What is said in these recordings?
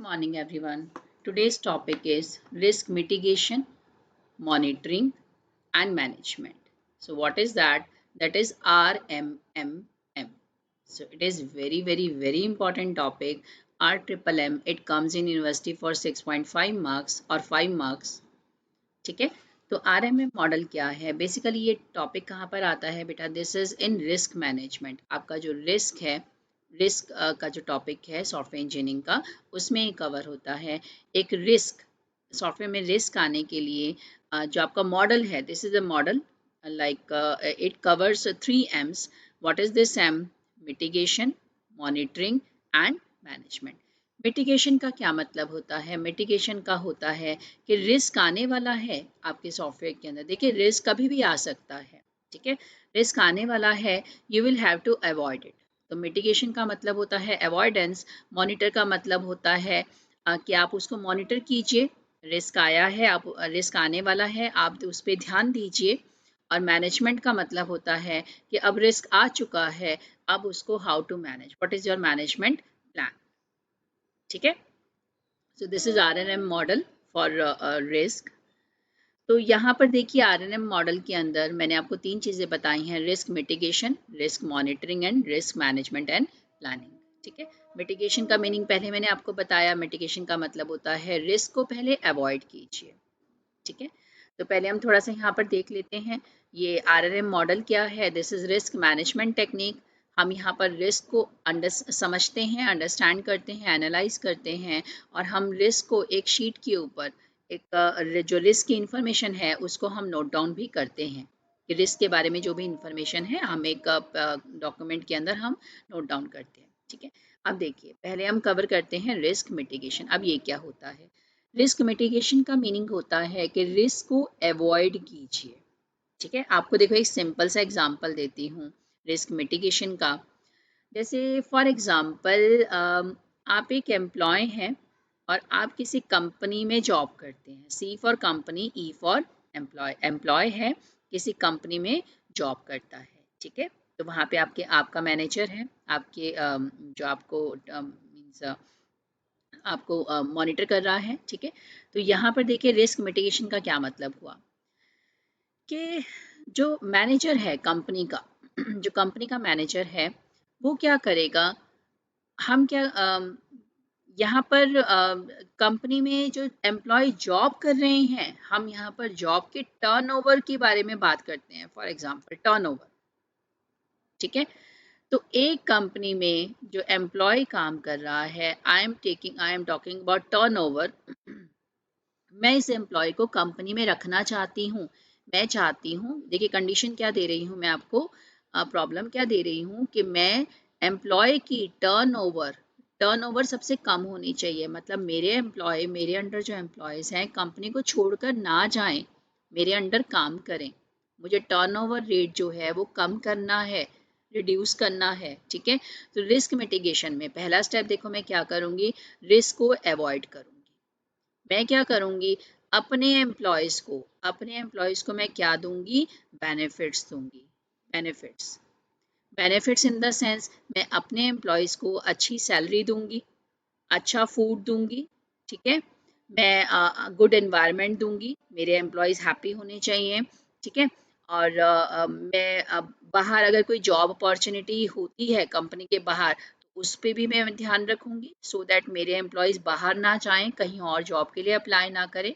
Morning everyone. Today's topic is risk mitigation, monitoring and management. So what is that? That is RMMM. So it is very important topic. RMMM, it comes in university for 6.5 marks or 5 marks. ठीक है, तो RMM model क्या है? Basically ये topic कहाँ पर आता है बेटा? This is in risk management. आपका जो रिस्क है, रिस्क का जो टॉपिक है सॉफ्टवेयर इंजीनियरिंग का, उसमें कवर होता है। एक रिस्क, सॉफ्टवेयर में रिस्क आने के लिए जो आपका मॉडल है, this is a model like it covers 3 M's. What is this M? Mitigation, monitoring and management. Mitigation का क्या मतलब होता है? मिटिगेशन का होता है कि रिस्क आने वाला है आपके सॉफ्टवेयर के अंदर। देखिए, रिस्क कभी भी आ सकता है, ठीक है, रिस्क आने वाला है, you will have to avoid it. तो मिटिगेशन का मतलब होता है अवॉइडेंस। मॉनिटर का मतलब होता है कि आप उसको मॉनिटर कीजिए। रिस्क आया है, आप रिस्क आने वाला है, आप उस पर ध्यान दीजिए। और मैनेजमेंट का मतलब होता है कि अब रिस्क आ चुका है, अब उसको how to manage, what is your management plan. ठीक है, so this is RNM model for risk. तो यहाँ पर देखिए, RNM मॉडल के अंदर मैंने आपको 3 चीज़ें बताई हैं: risk mitigation, risk monitoring and risk management and planning. ठीक है, मिटिगेशन का मीनिंग पहले मैंने आपको बताया। मिटिगेशन का मतलब होता है रिस्क को पहले अवॉइड कीजिए। ठीक है, तो पहले हम थोड़ा सा यहाँ पर देख लेते हैं ये RNM मॉडल क्या है। This is risk management technique. हम यहाँ पर रिस्क को समझते हैं, अंडरस्टैंड करते हैं, एनालाइज करते हैं, और हम रिस्क को एक शीट के ऊपर, एक जो रिस्क की इंफॉर्मेशन है उसको हम नोट डाउन भी करते हैं कि रिस्क के बारे में जो भी इंफॉर्मेशन है हम एक डॉक्यूमेंट के अंदर हम नोट डाउन करते हैं। ठीक है, अब देखिए, पहले हम कवर करते हैं रिस्क मिटिगेशन। अब ये क्या होता है? रिस्क मिटिगेशन का मीनिंग होता है कि रिस्क को अवॉइड कीजिए। ठीक है, आपको देखो एक सिंपल सा एग्जांपल देती हूँ रिस्क मिटिगेशन का। जैसे फॉर एग्जांपल, आप एक एम्प्लॉय हैं और आप किसी कंपनी में जॉब करते हैं। C for company, E for employ. Employ है, किसी कंपनी में जॉब करता है। ठीक है, तो वहाँ पे आपका मैनेजर है, आपके जो आपको मीन्स आपको मॉनिटर कर रहा है। ठीक है, तो यहाँ पर देखिए रिस्क मिटिगेशन का क्या मतलब हुआ कि जो मैनेजर है कंपनी का जो कंपनी का मैनेजर है, वो क्या करेगा? हम क्या यहाँ पर कंपनी में जो एम्प्लॉय जॉब कर रहे हैं, हम यहाँ पर जॉब के टर्नओवर के बारे में बात करते हैं। For example turnover. ठीक है, तो एक कंपनी में जो एम्प्लॉय काम कर रहा है, I am talking about turnover. मैं इस एम्प्लॉय को कंपनी में रखना चाहती हूँ। मैं चाहती हूँ, देखिए कंडीशन क्या दे रही हूँ मैं आपको, प्रॉब्लम क्या दे रही हूँ कि मैं एम्प्लॉय की टर्नओवर सबसे कम होनी चाहिए। मतलब मेरे एम्प्लॉय, मेरे अंडर जो एम्प्लॉयज़ हैं, कंपनी को छोड़कर ना जाएं, मेरे अंडर काम करें। मुझे टर्नओवर रेट जो है वो कम करना है, रिड्यूस करना है। ठीक है, तो रिस्क मिटिगेशन में पहला स्टेप देखो मैं क्या करूँगी, रिस्क को अवॉइड करूँगी। मैं क्या करूँगी, अपने एम्प्लॉयज़ को मैं क्या दूंगी? बेनिफिट्स दूंगी। Benefits, benefits in the sense, मैं अपने एम्प्लॉयज़ को अच्छी सैलरी दूंगी, अच्छा फूड दूंगी। ठीक है, मैं गुड एनवायरनमेंट दूंगी, मेरे एम्प्लॉयज़ हैप्पी होने चाहिए। ठीक है, और मैं बाहर अगर कोई जॉब अपॉर्चुनिटी होती है कंपनी के बाहर, तो उस पर भी मैं ध्यान रखूंगी, सो दैट मेरे एम्प्लॉयज़ बाहर ना जाएं, कहीं और जॉब के लिए अप्लाई ना करें।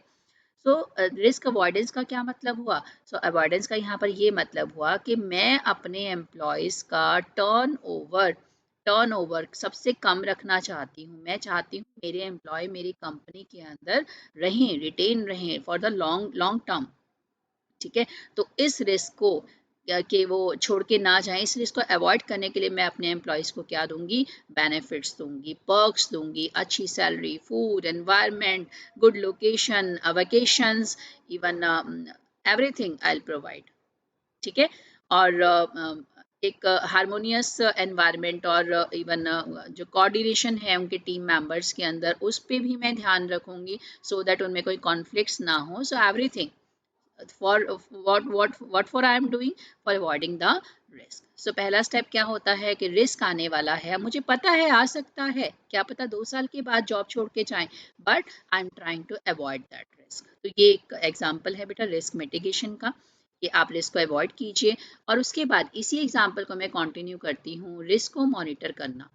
सो रिस्क अवॉइडेंस का क्या मतलब हुआ? सो अवॉइडेंस का यहाँ पर ये मतलब हुआ कि मैं अपने एम्प्लॉयज़ का टर्नओवर सबसे कम रखना चाहती हूँ। मैं चाहती हूँ मेरे एम्प्लॉय मेरी कंपनी के अंदर रहें, रिटेन रहें for the long long term. ठीक है, तो इस रिस्क को कि वो छोड़ के ना जाएं, इस रिस्क को अवॉइड करने के लिए मैं अपने एम्प्लॉयज़ को क्या दूंगी? बेनिफिट्स दूंगी, पर्क्स दूंगी, अच्छी salary, food, environment, good location, vacations, even everything I will provide. ठीक है, और एक हारमोनियस एनवायरनमेंट और इवन जो कोऑर्डिनेशन है उनके टीम मेंबर्स के अंदर, उस पर भी मैं ध्यान रखूंगी, सो दैट उनमें कोई कॉन्फ्लिक्ट्स ना हो। So everything, for what for I am doing, for avoiding the risk. So पहला स्टेप क्या होता है कि रिस्क आने वाला है, मुझे पता है आ सकता है, क्या पता 2 साल के बाद जॉब छोड़ के जाएं, but I am trying to avoid that risk. तो ये एक एग्जाम्पल है बेटा रिस्क मिटिगेशन का, कि आप रिस्क को अवॉइड कीजिए. और उसके बाद इसी एग्जाम्पल को मैं कंटिन्यू करती हूँ, रिस्क को मॉनिटर करना.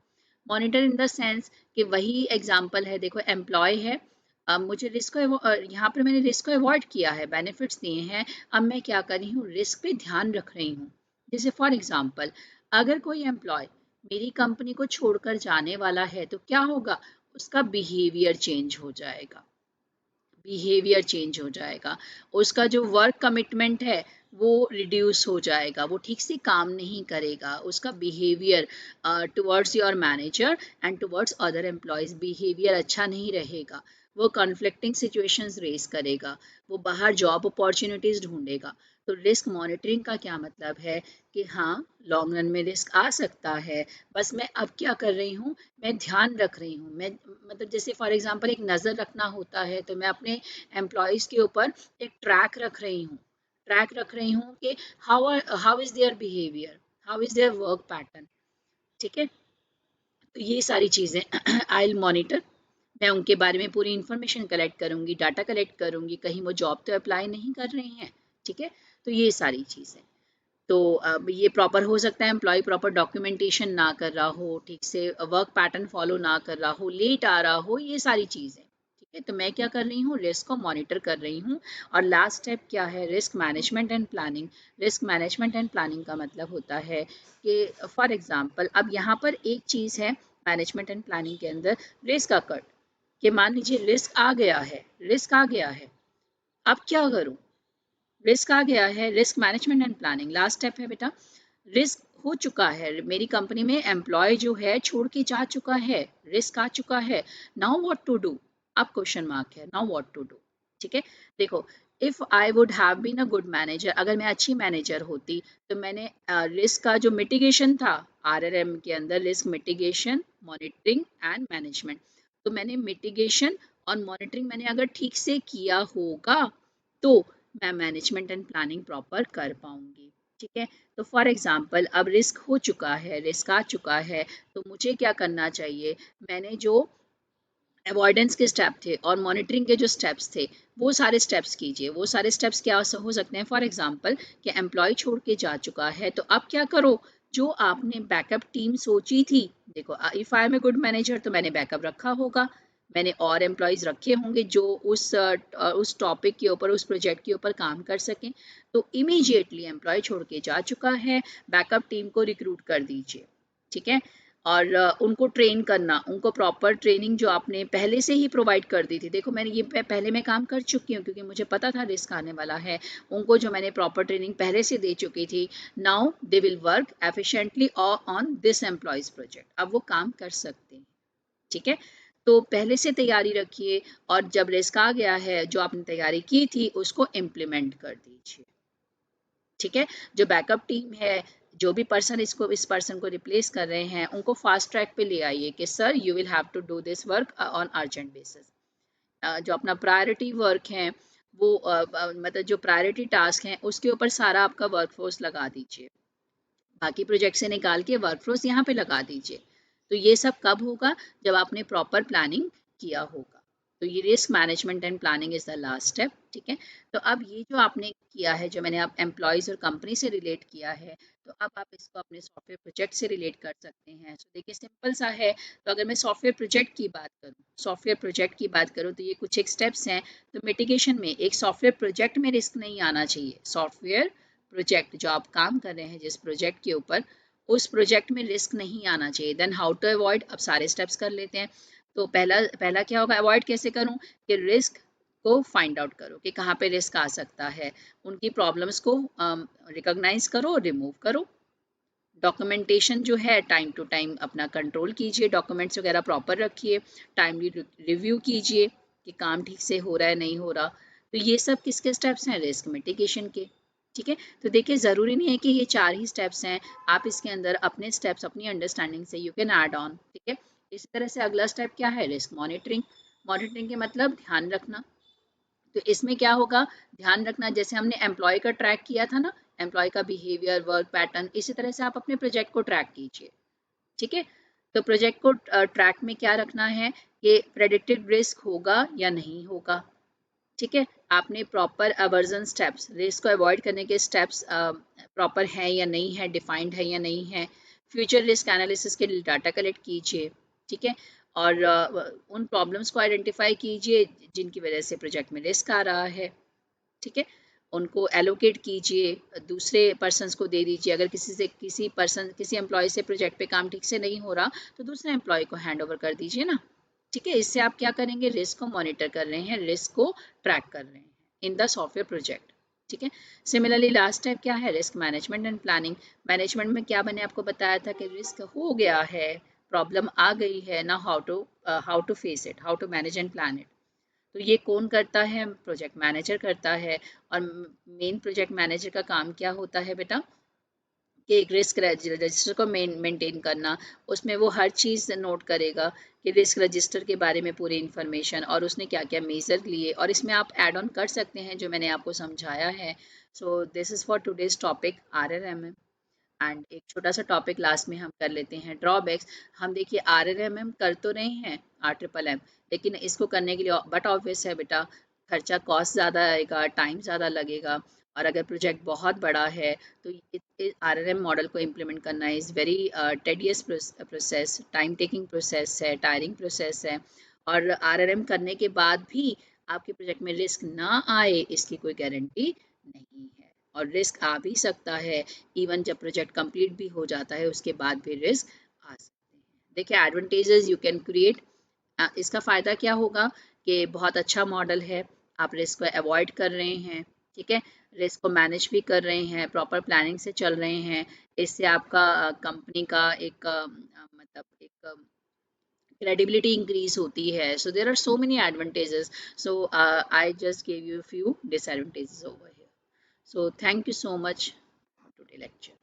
मॉनिटर इन द सेंस कि वही एग्जाम्पल है, देखो एम्प्लॉय है, अब मुझे रिस्क को यहाँ पर मैंने रिस्क को अवॉइड किया है, बेनिफिट्स दिए हैं, अब मैं क्या कर रही हूँ, रिस्क पे ध्यान रख रही हूँ. जैसे फॉर एग्जाम्पल अगर कोई एम्प्लॉय मेरी कंपनी को छोड़कर जाने वाला है तो क्या होगा, उसका बिहेवियर चेंज हो जाएगा, बिहेवियर चेंज हो जाएगा, उसका जो वर्क कमिटमेंट है वो रिड्यूस हो जाएगा, वो ठीक से काम नहीं करेगा, उसका behaviour towards your manager and towards other employees behaviour अच्छा नहीं रहेगा, वो कॉन्फ्लिक्टिंग सिचुएशंस रेस करेगा, वो बाहर जॉब अपॉर्चुनिटीज़ ढूंढेगा. तो रिस्क मॉनिटरिंग का क्या मतलब है कि हाँ लॉन्ग रन में रिस्क आ सकता है, बस मैं अब क्या कर रही हूँ, मैं ध्यान रख रही हूँ, मैं मतलब जैसे फॉर एग्जांपल एक नज़र रखना होता है, तो मैं अपने एम्प्लॉयज़ के ऊपर एक ट्रैक रख रही हूँ, ट्रैक रख रही हूँ कि how is their behaviour, how is their work pattern. ठीक है, तो ये सारी चीज़ें आई विल मॉनिटर, मैं उनके बारे में पूरी इन्फॉर्मेशन कलेक्ट करूँगी, डाटा कलेक्ट करूँगी, कहीं वो जॉब तो अप्लाई नहीं कर रहे हैं. ठीक है, तो ये सारी चीज़ें. तो अब ये प्रॉपर हो सकता है एम्प्लॉय प्रॉपर डॉक्यूमेंटेशन ना कर रहा हो, ठीक से वर्क पैटर्न फॉलो ना कर रहा हो, लेट आ रहा हो, ये सारी चीज़ें. ठीक है, तो मैं क्या कर रही हूँ, रिस्क को मॉनिटर कर रही हूँ. और लास्ट स्टेप क्या है, risk management and planning. Risk management and planning का मतलब होता है कि फॉर एग्जांपल अब यहाँ पर एक चीज़ है मैनेजमेंट एंड प्लानिंग के अंदर, रिस्क अकर्ड, कि मान लीजिए रिस्क आ गया है, रिस्क आ गया है, अब क्या करूँ, रिस्क आ गया है, risk management and planning last step है बेटा. रिस्क हो चुका है, मेरी कंपनी में एम्प्लॉय जो है छोड़ के जा चुका है, रिस्क आ चुका है, नाउ व्हाट टू डू, अब क्वेश्चन मार्क है, नाउ व्हाट टू डू. ठीक है, देखो if I would have been a good manager, अगर मैं अच्छी मैनेजर होती तो मैंने रिस्क का जो मिटिगेशन था आरआरएम के अंदर, risk mitigation monitoring and management, तो मैंने मिटिगेशन और मॉनिटरिंग मैंने अगर ठीक से किया होगा तो मैं मैनेजमेंट एंड प्लानिंग प्रॉपर कर पाऊंगी. ठीक है, तो फॉर एग्जांपल अब रिस्क हो चुका है, रिस्क आ चुका है, तो मुझे क्या करना चाहिए, मैंने जो अवॉइडेंस के स्टेप थे और मॉनिटरिंग के जो स्टेप्स थे वो सारे स्टेप्स कीजिए. वो सारे स्टेप्स क्या हो सकते हैं, फॉर एग्जांपल कि एम्प्लॉय छोड़ के जा चुका है तो अब क्या करो, जो आपने बैकअप टीम सोची थी, देखो if I am a good manager तो मैंने बैकअप रखा होगा, मैंने और एम्प्लॉयज़ रखे होंगे जो उस टॉपिक के ऊपर, उस प्रोजेक्ट के ऊपर काम कर सकें. तो इमीडिएटली एम्प्लॉय छोड़ के जा चुका है, बैकअप टीम को रिक्रूट कर दीजिए. ठीक है, और उनको ट्रेन करना, उनको प्रॉपर ट्रेनिंग जो आपने पहले से ही प्रोवाइड कर दी थी, देखो मैंने ये पहले मैं काम कर चुकी हूँ क्योंकि मुझे पता था रिस्क आने वाला है, उनको जो मैंने प्रॉपर ट्रेनिंग पहले से दे चुकी थी, now they will work efficiently on this employees project, अब वो काम कर सकते हैं. ठीक है, तो पहले से तैयारी रखिए और जब रिस्क आ गया है जो आपने तैयारी की थी उसको इम्प्लीमेंट कर दीजिए. ठीक है, जो बैकअप टीम है, जो भी पर्सन इस पर्सन को रिप्लेस कर रहे हैं, उनको फास्ट ट्रैक पे ले आइए कि sir you will have to do this work on urgent basis. जो अपना प्रायोरिटी वर्क है वो मतलब जो प्रायोरिटी टास्क हैं उसके ऊपर सारा आपका वर्कफोर्स लगा दीजिए, बाकी प्रोजेक्ट से निकाल के वर्कफोर्स यहाँ पे लगा दीजिए. तो ये सब कब होगा, जब आपने प्रॉपर प्लानिंग किया होगा. तो ये risk management and planning is the last step. ठीक है, तो अब ये जो आपने किया है, जो मैंने आप एम्प्लॉयज़ और कंपनी से रिलेट किया है, तो अब आप इसको अपने सॉफ्टवेयर प्रोजेक्ट से रिलेट कर सकते हैं. तो देखिए सिंपल सा है, तो अगर मैं सॉफ्टवेयर प्रोजेक्ट की बात करूँ, सॉफ्टवेयर प्रोजेक्ट की बात करूँ तो ये कुछ एक स्टेप्स हैं. तो मिटिगेशन में एक सॉफ्टवेयर प्रोजेक्ट में रिस्क नहीं आना चाहिए, सॉफ्टवेयर प्रोजेक्ट जो आप काम कर रहे हैं जिस प्रोजेक्ट के ऊपर, उस प्रोजेक्ट में रिस्क नहीं आना चाहिए. देन हाउ टू अवॉइड, अब सारे स्टेप्स कर लेते हैं. तो पहला पहला क्या होगा, अवॉइड कैसे करूं, कि रिस्क को फाइंड आउट करो कि कहाँ पे रिस्क आ सकता है, उनकी प्रॉब्लम्स को रिकॉग्नाइज करो, रिमूव करो. डॉक्यूमेंटेशन जो है टाइम टू टाइम अपना कंट्रोल कीजिए, डॉक्यूमेंट्स वगैरह प्रॉपर रखिए, टाइमली रिव्यू कीजिए कि काम ठीक से हो रहा है नहीं हो रहा. तो ये सब किसके स्टेप्स हैं, रिस्क मिटिगेशन के. ठीक है, तो देखिए ज़रूरी नहीं है कि ये 4 ही स्टेप्स हैं, आप इसके अंदर अपने स्टेप्स अपनी अंडरस्टैंडिंग से यू कैन ऐड ऑन. ठीक है, इसी तरह से अगला स्टेप क्या है, रिस्क मॉनिटरिंग. मॉनिटरिंग के मतलब ध्यान रखना, तो इसमें क्या होगा, ध्यान रखना, जैसे हमने एम्प्लॉय का ट्रैक किया था ना, एम्प्लॉय का बिहेवियर, वर्क पैटर्न, इसी तरह से आप अपने प्रोजेक्ट को ट्रैक कीजिए। ठीक है, तो प्रोजेक्ट को ट्रैक में क्या रखना है कि प्रेडिक्टेड रिस्क होगा या नहीं होगा। ठीक है, आपने प्रॉपर अवर्जन स्टेप्स, रिस्क को अवॉइड करने के स्टेप्स प्रॉपर हैं या नहीं है, डिफाइंड है या नहीं है। फ्यूचर रिस्क एनालिसिस के लिए डाटा कलेक्ट कीजिए। ठीक है, और उन प्रॉब्लम्स को आइडेंटिफाई कीजिए जिनकी वजह से प्रोजेक्ट में रिस्क आ रहा है। ठीक है, उनको एलोकेट कीजिए, दूसरे पर्सनस को दे दीजिए। अगर किसी एम्प्लॉय से प्रोजेक्ट पे काम ठीक से नहीं हो रहा तो दूसरे एम्प्लॉय को हैंड ओवर कर दीजिए ना। ठीक है, इससे आप क्या करेंगे, रिस्क को मॉनिटर कर रहे हैं, रिस्क को ट्रैक कर रहे हैं इन द सॉफ्टवेयर प्रोजेक्ट। ठीक है, सिमिलरली लास्ट स्टेप क्या है, risk management and planning. Management में क्या मैंने आपको बताया था कि रिस्क हो गया है, प्रॉब्लम आ गई है ना, how to face it, how to manage and plan it. तो ये कौन करता है, प्रोजेक्ट मैनेजर करता है। और मेन प्रोजेक्ट मैनेजर का काम क्या होता है बेटा, कि एक रिस्क रजिस्टर को मेंटेन करना। उसमें वो हर चीज़ नोट करेगा कि रिस्क रजिस्टर के बारे में पूरी इन्फॉर्मेशन, और उसने क्या क्या मेजर लिए, और इसमें आप ऐड ऑन कर सकते हैं जो मैंने आपको समझाया है। So this is for today's topic RRMM। And एक छोटा सा टॉपिक लास्ट में हम कर लेते हैं, ड्रॉबैक्स। हम देखिए RRMM कर तो रहे हैं RMMM, लेकिन इसको करने के लिए बट ऑब्वियस है बेटा, खर्चा कॉस्ट ज़्यादा आएगा, टाइम ज़्यादा लगेगा। और अगर प्रोजेक्ट बहुत बड़ा है तो RRM मॉडल को इम्प्लीमेंट करना is very tedious process, time taking process है, टायरिंग प्रोसेस है। और RRM करने के बाद भी आपके प्रोजेक्ट में रिस्क ना आए, इसकी कोई गारंटी नहीं है। और रिस्क आ भी सकता है, इवन जब प्रोजेक्ट कंप्लीट भी हो जाता है उसके बाद भी रिस्क आ सकते हैं। देखिए एडवांटेजेस यू कैन क्रिएट, इसका फ़ायदा क्या होगा कि बहुत अच्छा मॉडल है, आप रिस्क को अवॉइड कर रहे हैं। ठीक है, रिस्क को मैनेज भी कर रहे हैं, प्रॉपर प्लानिंग से चल रहे हैं। इससे आपका कंपनी का एक मतलब एक credibility increase होती है। So there are so many advantages. So I just gave you a few disadvantages over here. So thank you so much for today lecture.